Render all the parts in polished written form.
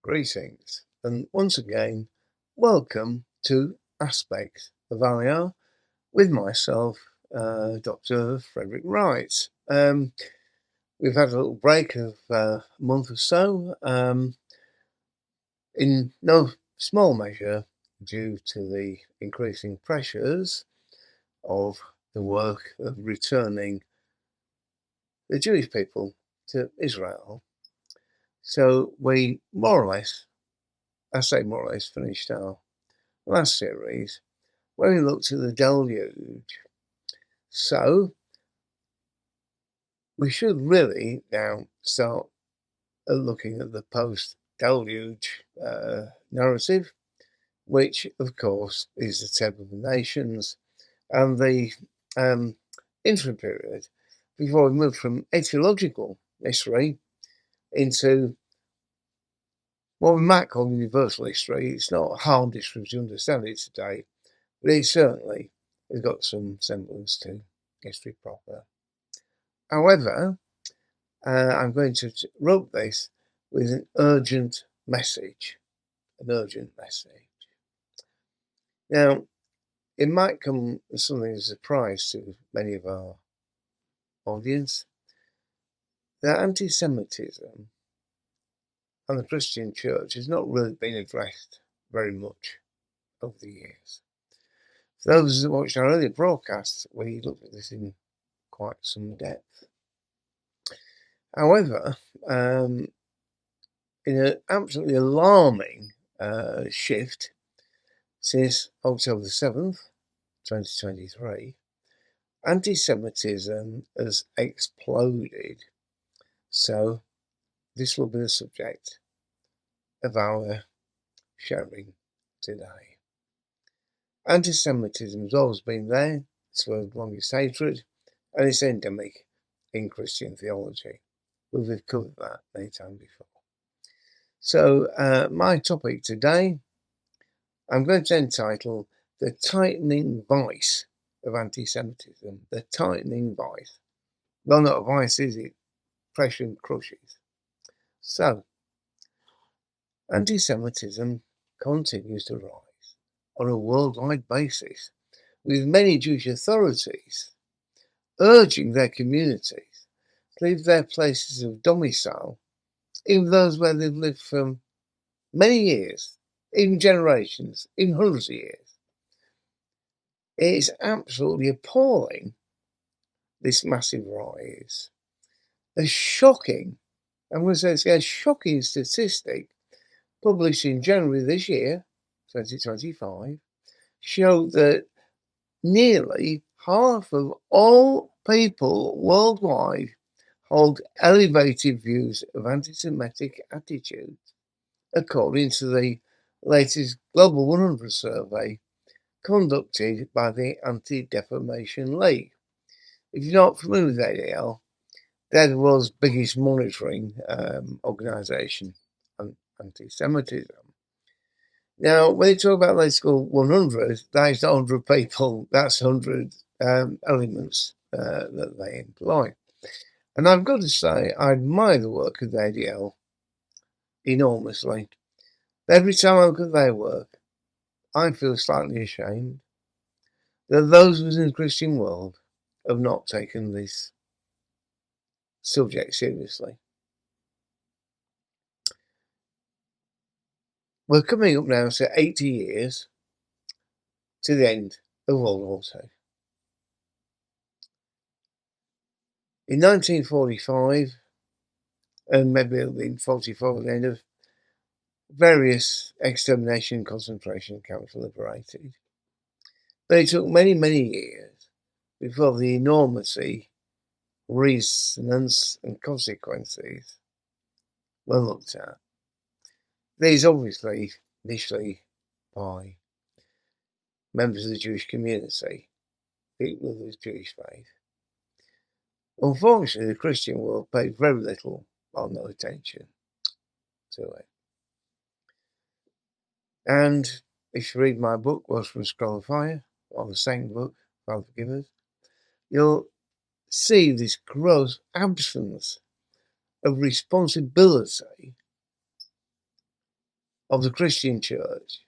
Greetings, and once again, welcome to Aspect of Aliyah with myself, Dr. Frederick Wright. We've had a little break of a month or so, in no small measure due to the increasing pressures of the work of returning the Jewish people to Israel. So we more or less, finished our last series where we looked at the deluge. So we should really now start looking at the post-deluge narrative, which of course is the Temple of the Nations and the interim period before we move from etiological history into what we might call universal history. It's not hard history to understand it today, but it certainly has got some semblance to history proper. However, I'm going to rope this with an urgent message. Now, it might come as something of a surprise to many of our audience that anti-Semitism and the Christian church has not really been addressed very much over the years. For those that watched our earlier broadcasts, we looked at this in quite some depth. However, in an absolutely alarming shift since October the 7th, 2023, anti-Semitism has exploded. So this will be the subject of our sharing today. Anti-Semitism has always been there. It's the longest hatred, and it's endemic in Christian theology. We've covered that many times before. So my topic today, I'm going to entitle The Tightening Vice of Anti-Semitism. The tightening vice. Well, not a vice, is it? Pressure crushes. So, anti-Semitism continues to rise on a worldwide basis, with many Jewish authorities urging their communities to leave their places of domicile, even those where they've lived for many years, even generations, even hundreds of years. It is absolutely appalling, this massive rise. A shocking, I'm going to say a shocking statistic published in January this year, 2025, showed that nearly half of all people worldwide hold elevated views of anti-Semitic attitudes, according to the latest Global 100 survey conducted by the Anti-Defamation League. If you're not familiar with ADL, they're the world's biggest monitoring organisation on anti-Semitism. Now, when you talk about let's go 100, that's not 100 people, that's 100 elements that they employ. And I've got to say, I admire the work of the ADL enormously. Every time I look at their work, I feel slightly ashamed that those within the Christian world have not taken this subject seriously. We're coming up now to 80 years to the end of World War II. In 1945, and maybe it'll be in 44, the end of various extermination concentration camps were liberated. But it took many, many years before the enormity, resonance, and consequences were looked at. These obviously initially by members of the Jewish community, people of the Jewish faith. Unfortunately, the Christian world paid very little or no attention to it. And if you read my book, Words from a Scroll of Fire, or the second book, Father Forgive Us, you'll see this gross absence of responsibility of the Christian church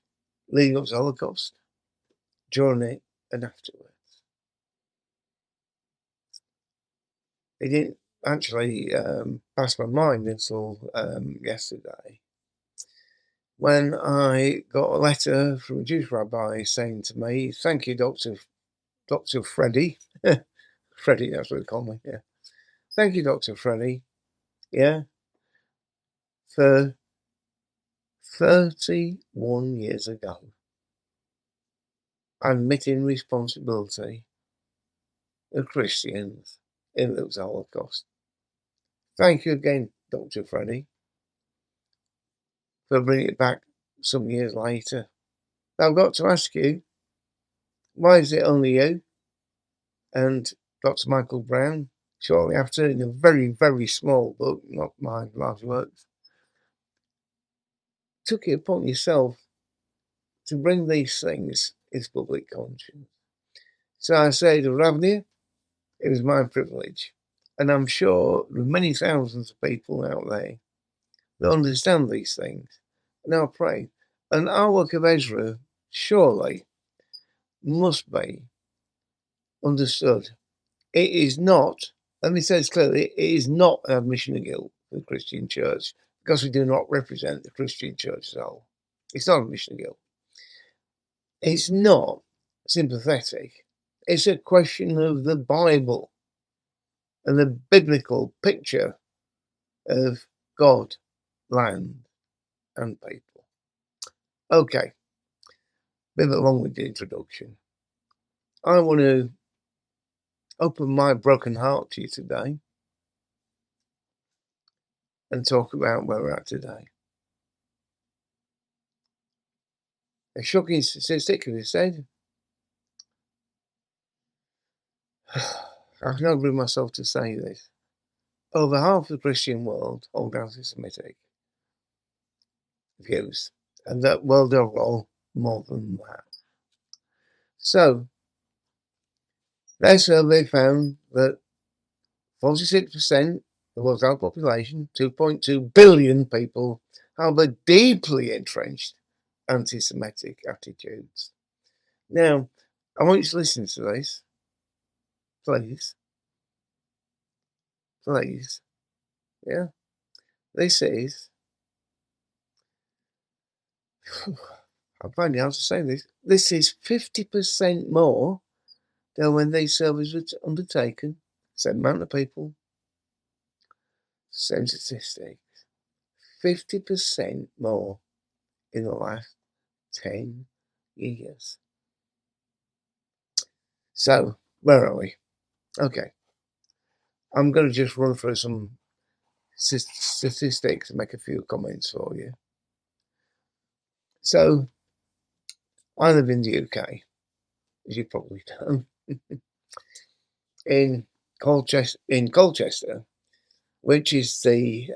leading up to the Holocaust, during it, and afterwards. It didn't actually pass my mind until yesterday, when I got a letter from a Jewish rabbi saying to me, "Thank you, Dr. Freddie." Freddie, that's what they call me, yeah. "Thank you, Dr. Freddie, yeah, for 31 years ago, admitting responsibility of Christians in the Holocaust. Thank you again, Dr. Freddie, for bringing it back some years later. But I've got to ask you, why is it only you and Dr. Michael Brown, shortly after, in a very, very small book, not my large works, took it upon yourself to bring these things into public conscience?" So I say to Ravnia, it was my privilege. And I'm sure there are many thousands of people out there that understand these things. And I'll pray. And our work of Ezra surely must be understood. It is not, let me say this clearly, it is not an admission of guilt for the Christian church, because we do not represent the Christian church as a whole. It's not an admission of guilt. It's not sympathetic. It's a question of the Bible and the biblical picture of God, land, and people. Okay, bit of a long-winded introduction. I want to open my broken heart to you today and talk about where we're at today. A shocking statistic, as I said. I cannot bring myself to say this. Over half the Christian world hold anti-Semitic views, and that world overall more than that. So, their survey found that 46% of the world's adult population, 2.2 billion people, harbour deeply entrenched anti-Semitic attitudes. Now, I want you to listen to this, please. Please. Yeah? This is, I'm finding out to say this, this is 50% more than when these surveys were undertaken. Same amount of people, same statistics. 50% more in the last 10 years. So, where are we? Okay. I'm going to just run through some statistics and make a few comments for you. So, I live in the UK, as you probably know, in Colchester, which is the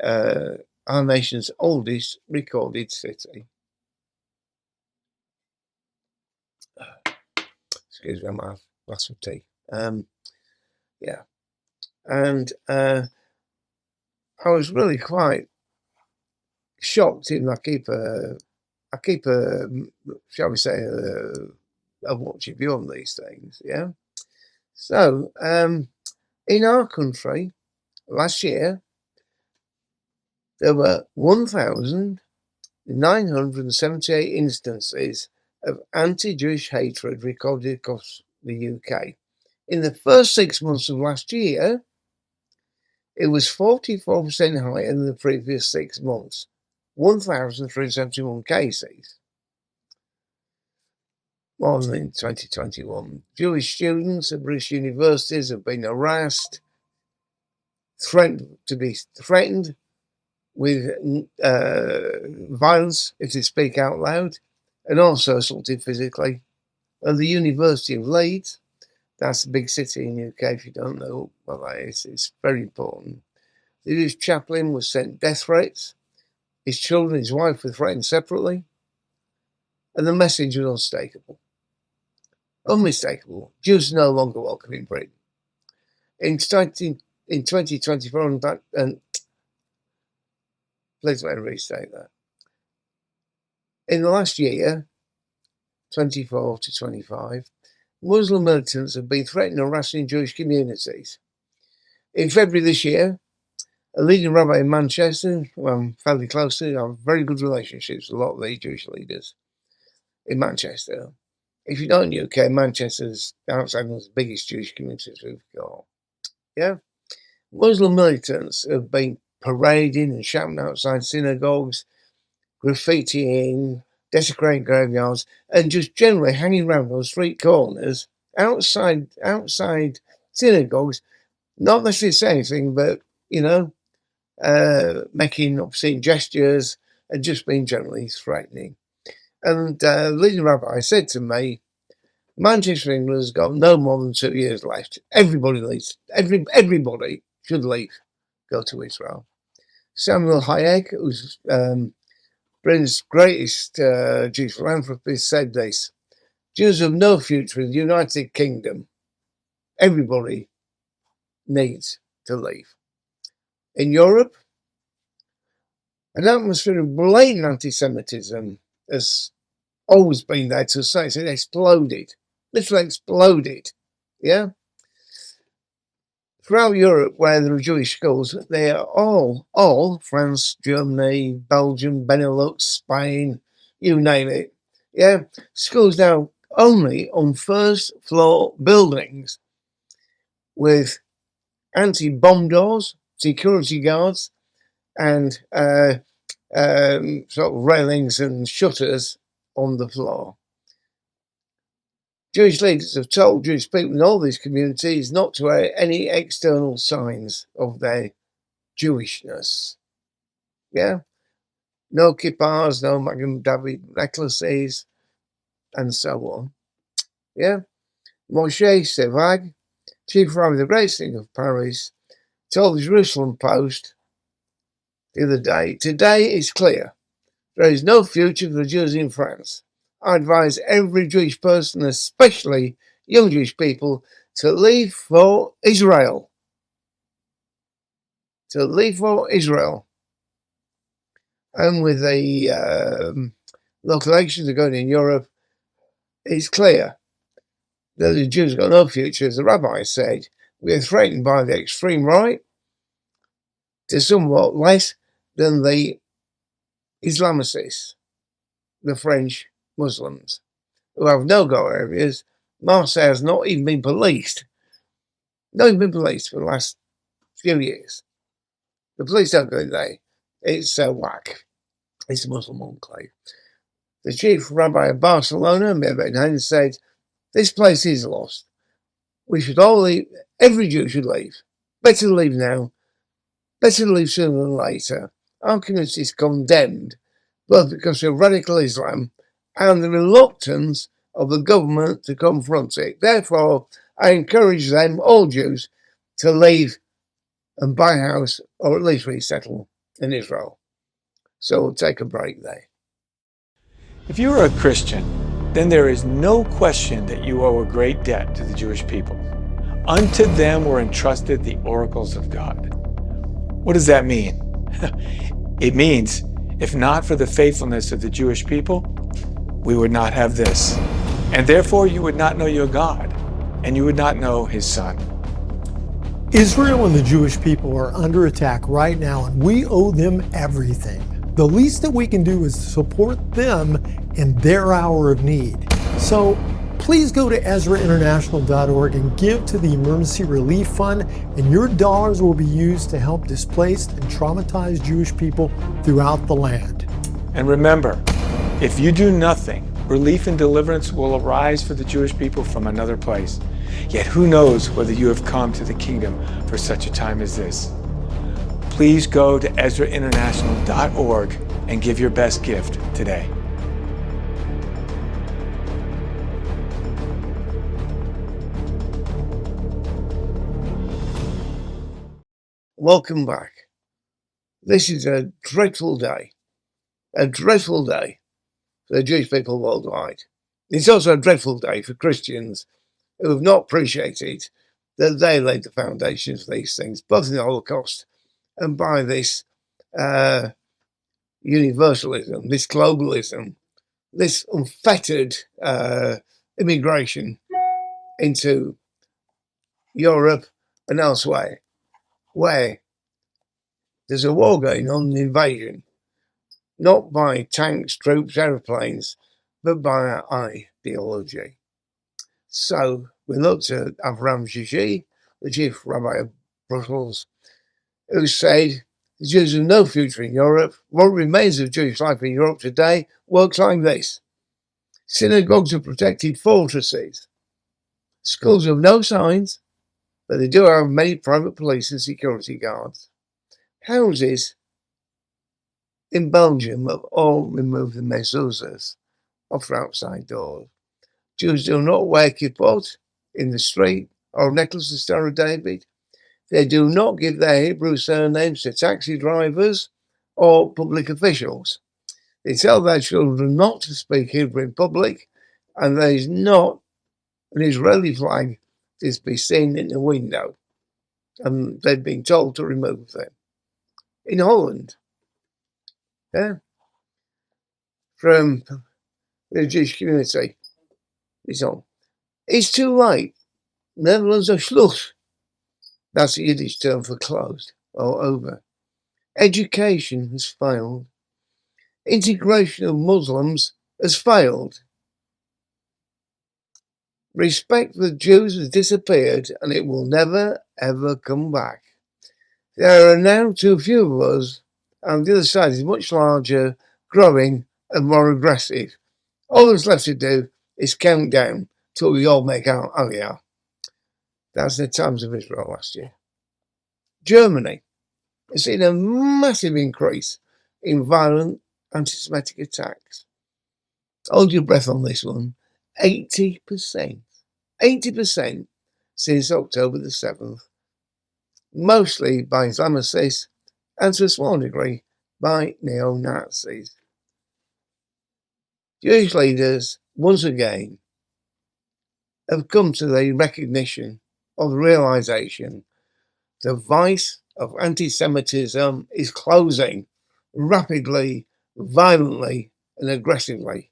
our nation's oldest recorded city. Excuse me, my glass of tea. Yeah, and I was really quite shocked. Even I keep a, shall we say, a watching view on these things. Yeah. So, in our country, last year, there were 1,978 instances of anti-Jewish hatred recorded across the UK. In the first 6 months of last year, it was 44% higher than the previous 6 months, 1,371 cases. More than in 2021. Jewish students at British universities have been harassed, threatened with violence if they speak out loud, and also assaulted physically. At the University of Leeds, that's a big city in the UK, if you don't know what that is, it's very important. The Jewish chaplain was sent death threats. His children and his wife were threatened separately. And the message was unmistakable. Jews are no longer welcome in Britain. In 2024, and please let me restate that. In the last year, 24 to 25, Muslim militants have been threatening and harassing Jewish communities. In February this year, a leading rabbi in Manchester, who I'm fairly close to, I have very good relationships with a lot of the Jewish leaders in Manchester. If you don't know UK, Manchester's outside one of the biggest Jewish communities we've got. Yeah? Muslim militants have been parading and shouting outside synagogues, graffitiing, desecrating graveyards, and just generally hanging around those street corners outside synagogues, not necessarily saying anything, but, making obscene gestures and just being generally threatening. And the leading rabbi said to me, Manchester, England has got no more than 2 years left. Everybody leaves. Everybody should leave, go to Israel. Samuel Hayek, who's Britain's greatest Jewish philanthropist, said this: Jews have no future in the United Kingdom. Everybody needs to leave. In Europe, an atmosphere of blatant anti-Semitism has always been there to say. It exploded, literally exploded. Yeah. Throughout Europe, where there are Jewish schools, they are all France, Germany, Belgium, Benelux, Spain, you name it. Yeah, schools now only on first floor buildings with anti-bomb doors, security guards, and sort of railings and shutters on the floor. Jewish leaders have told Jewish people in all these communities not to wear any external signs of their Jewishness. Yeah? No kippahs, no Magen David necklaces, and so on. Yeah? Moshe Sevag, chief rabbi of the Great Synod of Paris, told the Jerusalem Post the other day, today is clear. There is no future for the Jews in France. I advise every Jewish person, especially young Jewish people, to leave for Israel. And with the local elections going in Europe, it's clear that the Jews have got no future. As the rabbi said, we are threatened by the extreme right to somewhat less than the Islamicists, the French Muslims, who have no-go areas. Marseille has not even been policed. Not even been policed for the last few years. The police don't go there. It's whack. It's a Muslim enclave. The chief rabbi of Barcelona, Mir said, this place is lost. We should all leave. Every Jew should leave. Better leave now. Better leave sooner than later. Our community is condemned, both because of radical Islam and the reluctance of the government to confront it. Therefore, I encourage them, all Jews, to leave and buy a house or at least resettle in Israel. So we'll take a break there. If you are a Christian, then there is no question that you owe a great debt to the Jewish people. Unto them were entrusted the oracles of God. What does that mean? It means, if not for the faithfulness of the Jewish people, we would not have this. And therefore you would not know your God, and you would not know his Son. Israel and the Jewish people are under attack right now, and we owe them everything. The least that we can do is support them in their hour of need. So please go to EzraInternational.org and give to the Emergency Relief Fund, and your dollars will be used to help displaced and traumatized Jewish people throughout the land. And remember, if you do nothing, relief and deliverance will arise for the Jewish people from another place. Yet who knows whether you have come to the kingdom for such a time as this. Please go to EzraInternational.org and give your best gift today. Welcome back. This is a dreadful day for the Jewish people worldwide. It's also a dreadful day for Christians who have not appreciated that they laid the foundations for these things, both in the Holocaust and by this universalism, this globalism, this unfettered immigration into Europe and elsewhere, where there's a war going on, an invasion, not by tanks, troops, aeroplanes, but by our ideology. So we looked at Avram Shishi, the chief rabbi of Brussels, who said the Jews have no future in Europe. What remains of Jewish life in Europe today works like this. Synagogues are protected fortresses. Schools have no signs, but they do have many private police and security guards. Houses in Belgium have all removed the mezuzahs off their outside doors. Jews do not wear kippot in the street or necklace of Star of David. They do not give their Hebrew surnames to taxi drivers or public officials. They tell their children not to speak Hebrew in public, and there is not an Israeli flag to be seen in the window. And they've been told to remove them. In Holland, from the Jewish community, it's too late. Netherlands are Schluss. That's the Yiddish term for closed or over. Education has failed. Integration of Muslims has failed. Respect for the Jews has disappeared, and it will never, ever come back. There are now too few of us, and the other side is much larger, growing, and more aggressive. All that's left to do is count down till we all make our Aliyah. That's the Times of Israel last year. Germany has seen a massive increase in violent anti-Semitic attacks. Hold your breath on this one. 80%. 80% since October the 7th. Mostly by Islamicists and to a small degree by neo-Nazis. Jewish leaders, once again, have come to the recognition of the realization the vice of anti-Semitism is closing rapidly, violently, and aggressively.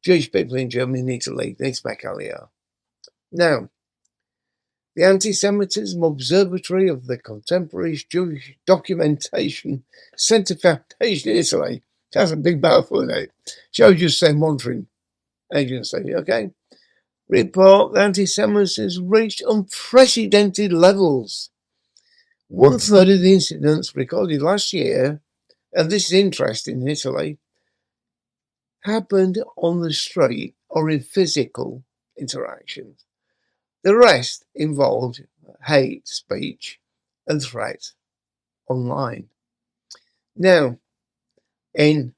Jewish people in Germany need to lead. They need to make Aliyah. Now, the Anti-Semitism Observatory of the Contemporary Jewish Documentation Centre Foundation in Italy, that's a big mouthful, isn't it? Shows you the same monitoring agency, okay? Report that anti-Semitism reached unprecedented levels. 1/3 of the incidents recorded last year, and this is interesting in Italy, happened on the street or in physical interactions. The rest involved hate speech and threats online. Now, in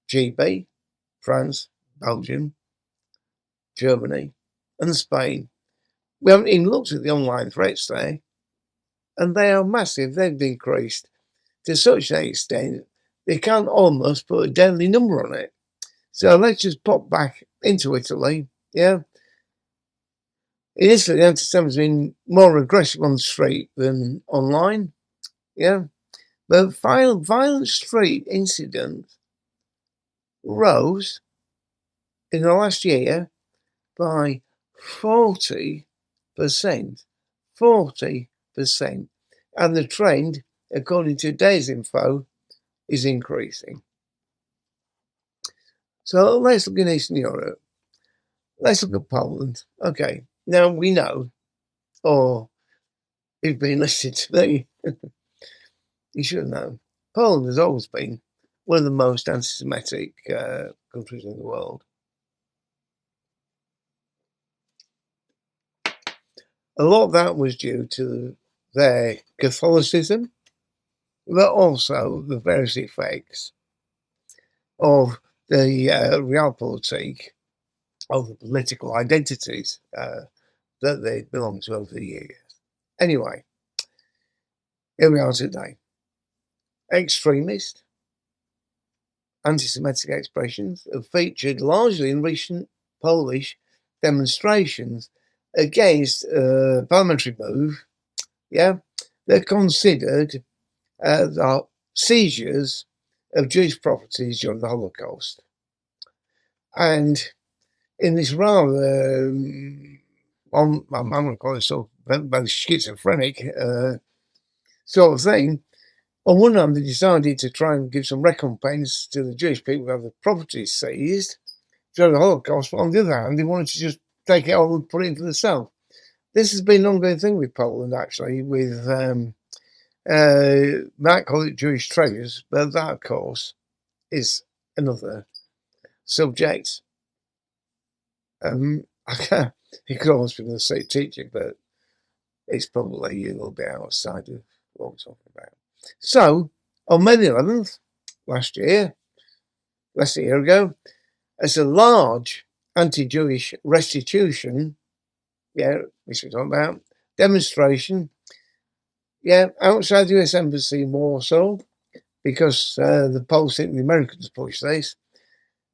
GB, France, Belgium, Germany, and Spain, we haven't even looked at the online threats there, and they are massive. They've increased to such an extent they can't almost put a deadly number on it. So let's just pop back into Italy. Yeah. In Italy, anti-Semitism has been more aggressive on the street than online. Yeah. But violent street incidents rose in the last year by 40%. 40%. 8%. And the trend, according to today's info, is increasing. So let's look at Eastern Europe. Let's look at Poland. Okay, now we know, or if you've been listening to me, you should know, Poland has always been one of the most anti-Semitic countries in the world. A lot of that was due to their Catholicism, but also the various effects of the realpolitik of the political identities that they belong to over the years. Anyway, here we are today. Extremist, anti-Semitic expressions have featured largely in recent Polish demonstrations against a parliamentary move. Yeah, they're considered the seizures of Jewish properties during the Holocaust. And in this rather, I'm going to call it sort of schizophrenic sort of thing, on one hand, they decided to try and give some recompense to the Jewish people who have the properties seized during the Holocaust, but on the other hand, they wanted to just take it all and put it into the south. This has been an ongoing thing with Poland, actually, with might call it Jewish treasures, but that, of course, is another subject. It could almost be the same teaching, but it's probably a little bit outside of what we're talking about. So, on May the 11th, last year, less than a year ago, as a large anti-Jewish restitution, which we're talking about, demonstration, outside the US Embassy in Warsaw, because the Poles think the Americans pushed this.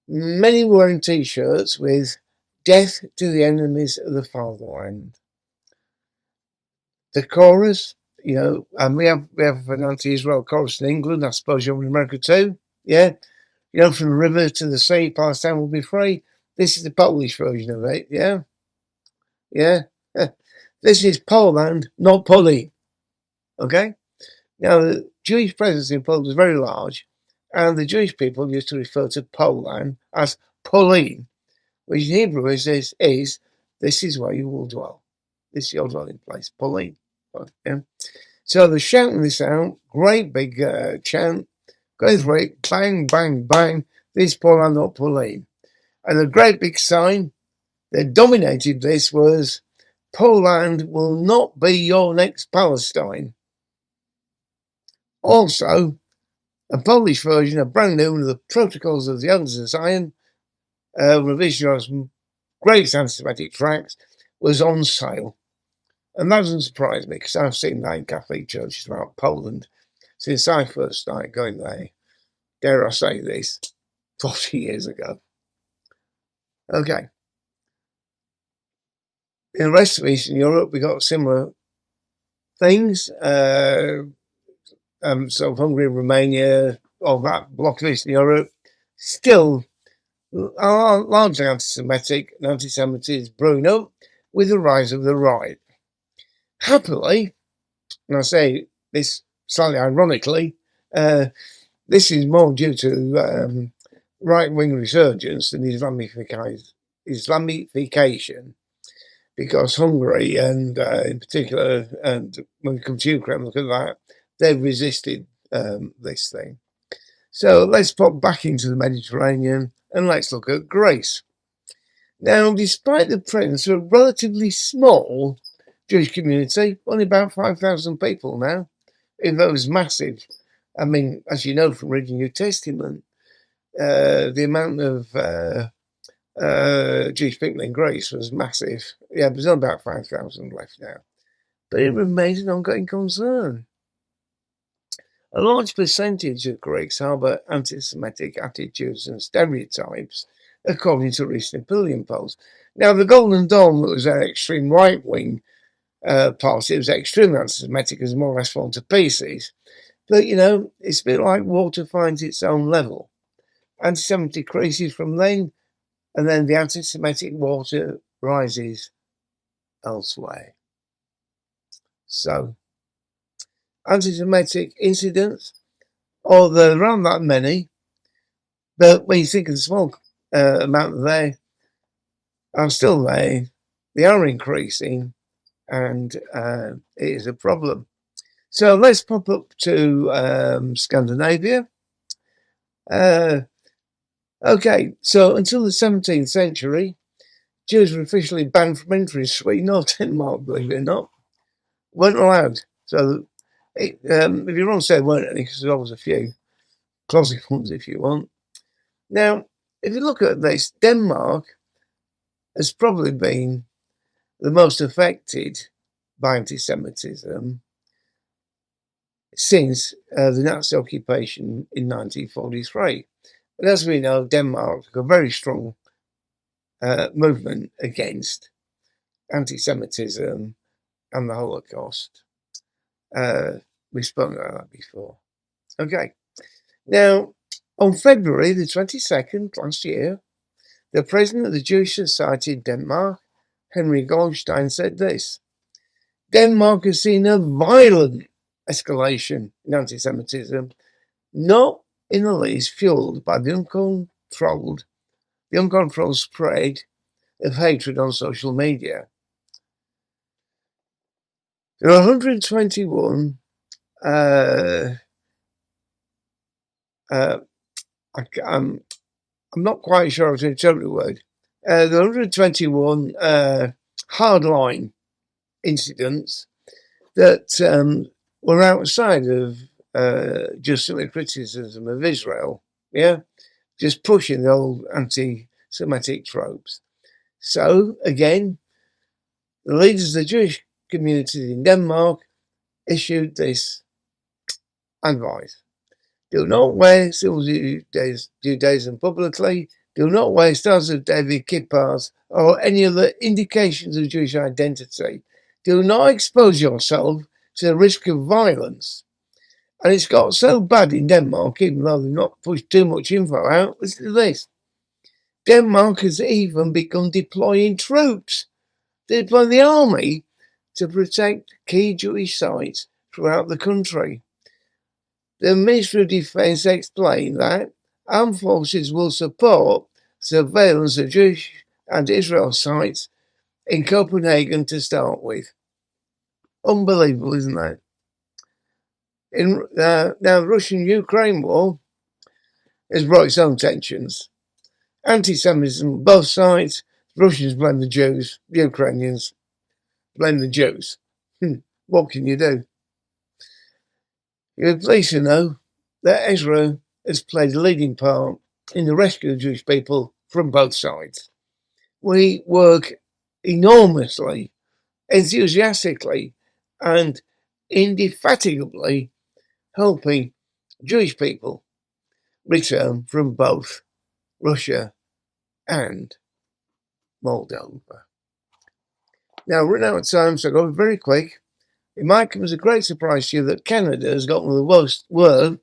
Many were wearing T-shirts with "Death to the enemies of the fatherland." The chorus, and we have an anti-Israel chorus in England. I suppose you're in America too. Yeah, from the river to the sea, Palestine will be free. This is the Polish version of it. Yeah. This is Poland, not Polly. Okay. Now the Jewish presence in Poland was very large, and the Jewish people used to refer to Poland as Polin, which in Hebrew is this is where you will dwell. This is your dwelling place, Polin. Yeah. So they're shouting this out, great big chant, going through it, bang, bang, bang, this Poland, not Polin. And a great big sign that dominated this was, Poland will not be your next Palestine. Also, a Polish version, a brand new one of the Protocols of the Elders of Zion, revision of some great anti-Semitic tracts, was on sale. And that doesn't surprise me, because I've seen that in Catholic churches throughout Poland since I first started going there. Dare I say this, 40 years ago. Okay. In the rest of Eastern Europe, we got similar things. So Hungary, Romania, all that block of Eastern Europe, still largely anti-Semitic, and anti-Semitism is brewing up with the rise of the right. Happily, and I say this slightly ironically, this is more due to right-wing resurgence than Islamification, because Hungary, and in particular, and when it comes to Ukraine, look at that, they've resisted this thing. So let's pop back into the Mediterranean and let's look at Greece. Now, despite the presence of a relatively small Jewish community, only about 5,000 people now, even though it was massive. I mean, as you know from reading New Testament, the amount of Jewish people in Greece was massive. Yeah, there's only about 5,000 left now. But it remains an ongoing concern. A large percentage of Greeks harbour anti-Semitic attitudes and stereotypes, according to recent opinion polls. Now, the Golden Dawn, that was an extreme right-wing party, it was extremely anti-Semitic, has more or less fallen to pieces. But, it's a bit like water finds its own level. Anti-Semitic decreases from then, and then the anti-Semitic water rises elsewhere. So, anti-Semitic incidents, or there aren't that many, but when you think of the small amount they are still there, they are increasing, and it is a problem. So let's pop up to Scandinavia. Okay, so until the 17th century, Jews were officially banned from entering Sweden or Denmark, believe it or not. Weren't allowed. So if you want to say there weren't any, because there was a few closet ones if you want. Now, if you look at this, Denmark has probably been the most affected by anti-Semitism since the Nazi occupation in 1943. But as we know, Denmark took a very strong movement against anti-Semitism and the Holocaust. We've spoken about that before. Okay. Now, on February the 22nd last year, the president of the Jewish Society in Denmark, Henry Goldstein, said this: Denmark has seen a violent escalation in anti-Semitism, not in the least fueled by the uncontrolled spread of hatred on social media. There are 121 I'm not quite sure how to interpret the word. There are 121 hardline incidents that were outside of just simply criticism of Israel, just pushing the old anti-Semitic tropes. So, again, the leaders of the Jewish community in Denmark issued this advice: do not wear symbols of Judaism publicly. Do not wear Stars of David, kippahs, or any other indications of Jewish identity. Do not expose yourself to the risk of violence. And it's got so bad in Denmark, even though they've not pushed too much info out. Listen to this. Denmark has even begun deploying troops. They deploy the army to protect key Jewish sites throughout the country. The Ministry of Defence explained that armed forces will support surveillance of Jewish and Israel sites in Copenhagen to start with. Unbelievable, isn't that? Now, the Russian-Ukraine war has brought its own tensions. Anti-Semitism on both sides. Russians blame the Jews. The Ukrainians blame the Jews. What can you do? You're pleased to know that Israel has played a leading part in the rescue of Jewish people from both sides. We work enormously, enthusiastically, and indefatigably helping Jewish people return from both Russia and Moldova. Now, we're running out of time, so I'll go very quick. It might come as a great surprise to you that Canada has got one of the worst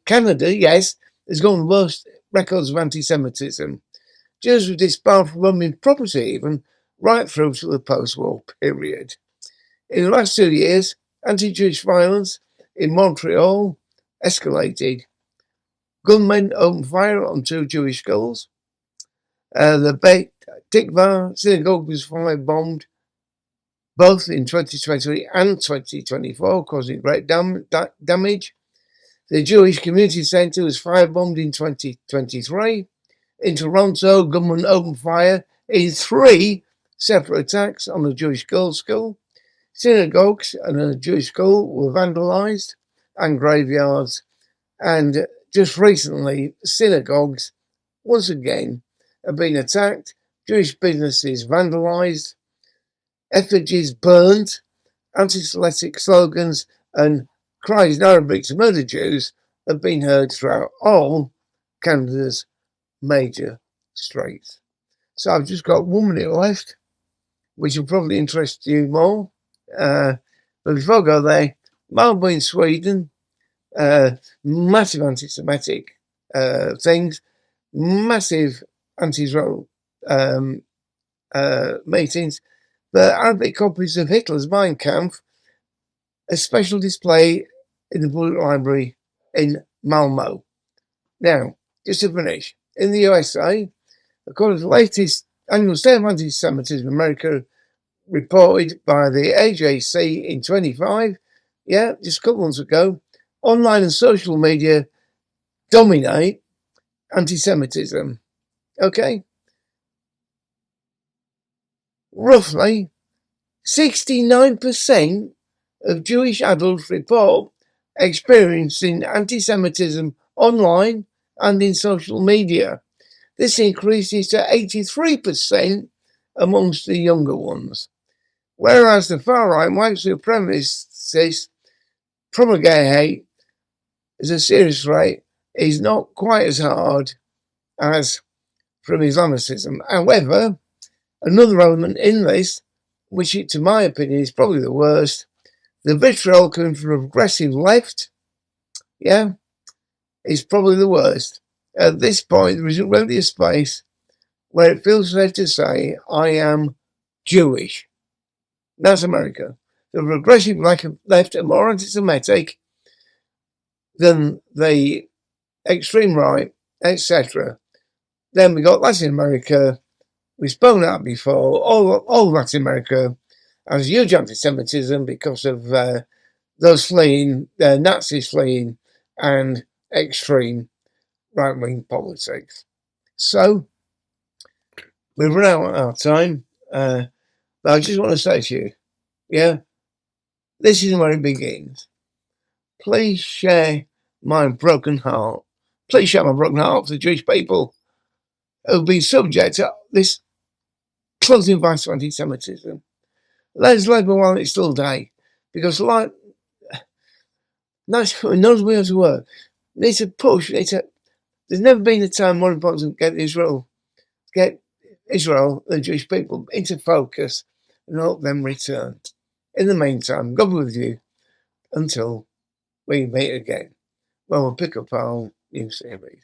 Canada, yes, has got one of the worst records of anti-Semitism. Jews were disbarred from owning property even right through to the post-war period. In the last 2 years, anti-Jewish violence in Montreal escalated. Gunmen opened fire on 2 Jewish schools. The Beit Tikva synagogue was firebombed both in 2023 and 2024, causing great damage. The Jewish Community Centre was firebombed in 2023. In Toronto, gunmen opened fire in 3 separate attacks on a Jewish girls' school. Synagogues and a Jewish school were vandalised, and graveyards. And just recently, synagogues, once again, have been attacked, Jewish businesses vandalised, effigies burned, anti-Semitic slogans and cries in Arabic to murder Jews have been heard throughout all Canada's major streets. So I've just got 1 minute left, which will probably interest you more. But before I go there, Malmo in Sweden, massive anti-Semitic things, massive anti-Israel meetings. The Arabic copies of Hitler's Mein Kampf, a special display in the public library in Malmo. Now, just to finish, in the USA, according to the latest annual State of Anti-Semitism in America reported by the AJC in 25, just a couple months ago, online and social media dominate anti-Semitism. Okay? Roughly 69% of Jewish adults report experiencing anti-Semitism online and in social media. This increases to 83% amongst the younger ones. Whereas the far-right white supremacists propagate hate as a serious threat is not quite as hard as from Islamicism. However, another element in this, which to my opinion is probably the worst, the vitriol coming from the progressive left, is probably the worst. At this point, there isn't really a space where it feels safe to say, I am Jewish. That's America. The progressive left are more anti-Semitic than the extreme right, etc. Then we got Latin America. We've spoken out before. All Latin America has huge anti-Semitism because of those fleeing, Nazis fleeing, and extreme right-wing politics. So, we've run out of our time, but I just want to say to you, this is where it begins. Please share my broken heart. Please share my broken heart for the Jewish people who've been subject to this closing vice of anti-Semitism. Let's labour while it's still day, because like knows we have to work. We need to push. There's never been a time more important to get Israel, the Jewish people, into focus and help them return. In the meantime, God be with you until we meet again. Well, we'll pick up our new series.